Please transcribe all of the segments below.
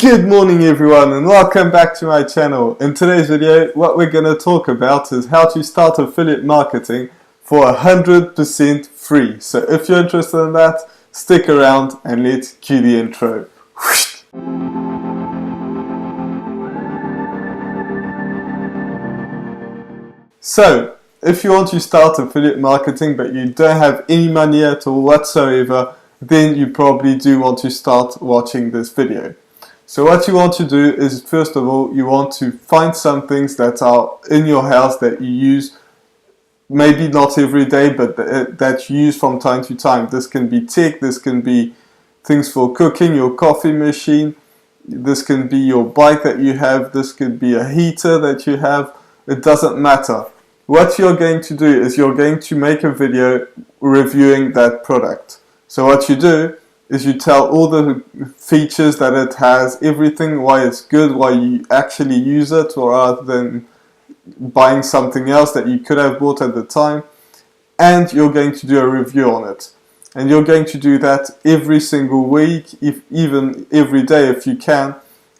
Good morning everyone and welcome back to my channel. In today's video what we're going to talk about is how to start affiliate marketing for 100% free. So if you're interested in that, stick around and let's cue the intro. So if you want to start affiliate marketing but you don't have any money at all whatsoever, then you probably do want to start watching this video. So what you want to do is, first of all, you want to find some things that are in your house that you use, maybe not every day, but that you use from time to time. This can be tech, this can be things for cooking, your coffee machine, this can be your bike that you have, this could be a heater that you have, it doesn't matter. What you're going to do is you're going to make a video reviewing that product. So what you do is you tell all the features that it has, everything, why it's good, why you actually use it, rather than buying something else that you could have bought at the time, and you're going to do a review on it. And you're going to do that every single week, even every day if you can,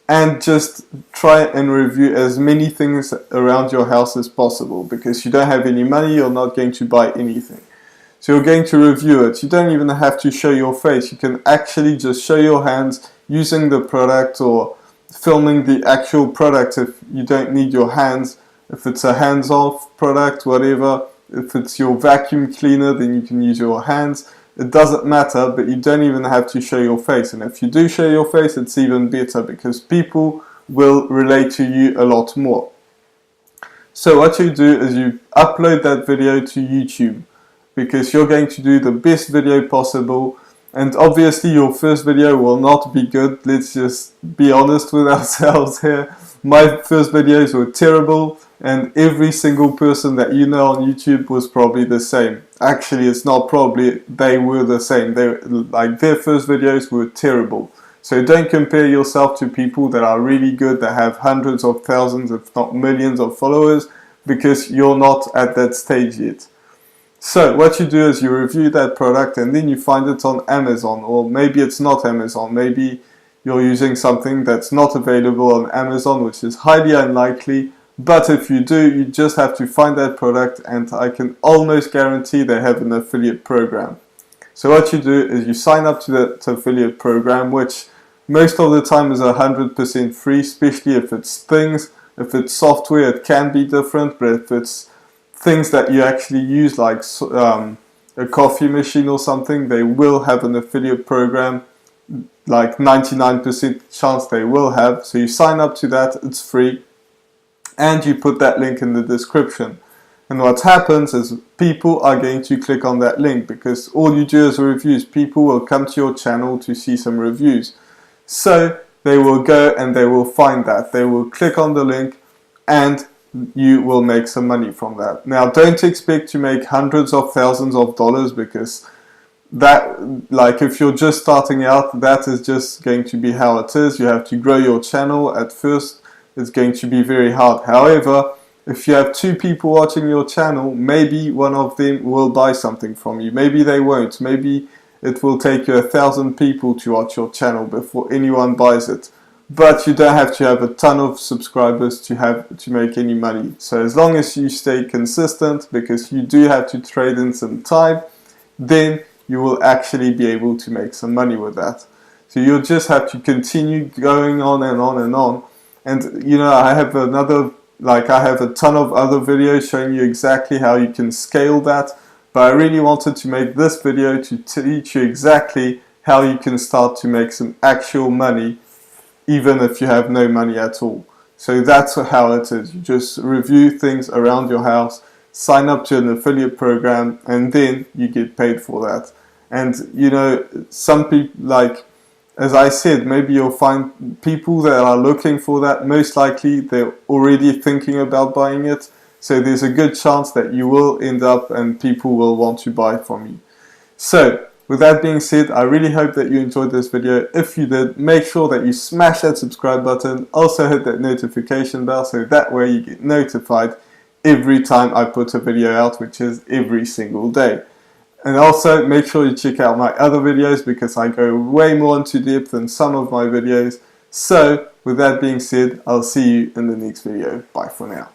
and just try and review as many things around your house as possible, because you don't have any money, you're not going to buy anything. So you're going to review it. You don't even have to show your face. You can actually just show your hands using the product or filming the actual product if you don't need your hands. If it's a hands-off product, whatever. If it's your vacuum cleaner, then you can use your hands. It doesn't matter, but you don't even have to show your face. And if you do show your face, it's even better because people will relate to you a lot more. So what you do is you upload that video to YouTube, because you're going to do the best video possible, and obviously your first video will not be good. Let's just be honest with ourselves here. My first videos were terrible, and every single person that you know on YouTube was probably the same. Actually, it's not probably, they were the same. Their first videos were terrible. So don't compare yourself to people that are really good, that have hundreds of thousands, if not millions of followers, because you're not at that stage yet. So what you do is you review that product and then you find it on Amazon, or maybe it's not Amazon, maybe you're using something that's not available on Amazon, which is highly unlikely, but if you do, you just have to find that product, and I can almost guarantee they have an affiliate program. So what you do is you sign up to that affiliate program, which most of the time is 100% free, especially if it's things. If it's software, it can be different, but if it's things that you actually use, like a coffee machine or something, they will have an affiliate program, like 99% chance they will have. So you sign up to that, it's free, and you put that link in the description. And what happens is people are going to click on that link, because all you do is reviews. People will come to your channel to see some reviews. So they will go and they will find that. They will click on the link and you will make some money from that. Now don't expect to make hundreds of thousands of dollars, because that, like, if you're just starting out, that is just going to be how it is. You have to grow your channel. At first it's going to be very hard. However, if you have 2 people watching your channel, maybe one of them will buy something from you. Maybe they won't. Maybe it will take you 1,000 people to watch your channel before anyone buys it. But you don't have to have a ton of subscribers to make any money. So as long as you stay consistent, because you do have to trade in some time, then you will actually be able to make some money with that. So you'll just have to continue going on and on and on. And you know, I have a ton of other videos showing you exactly how you can scale that. But I really wanted to make this video to teach you exactly how you can start to make some actual money, even if you have no money at all. So that's how it is. You just review things around your house, sign up to an affiliate program, and then you get paid for that. And you know, some people, like, as I said, maybe you'll find people that are looking for that. Most likely they're already thinking about buying it. So there's a good chance that you will end up and people will want to buy from you. So with that being said, I really hope that you enjoyed this video. If you did, make sure that you smash that subscribe button. Also hit that notification bell, so that way you get notified every time I put a video out, which is every single day. And also make sure you check out my other videos, because I go way more into depth in some of my videos. So with that being said, I'll see you in the next video. Bye for now.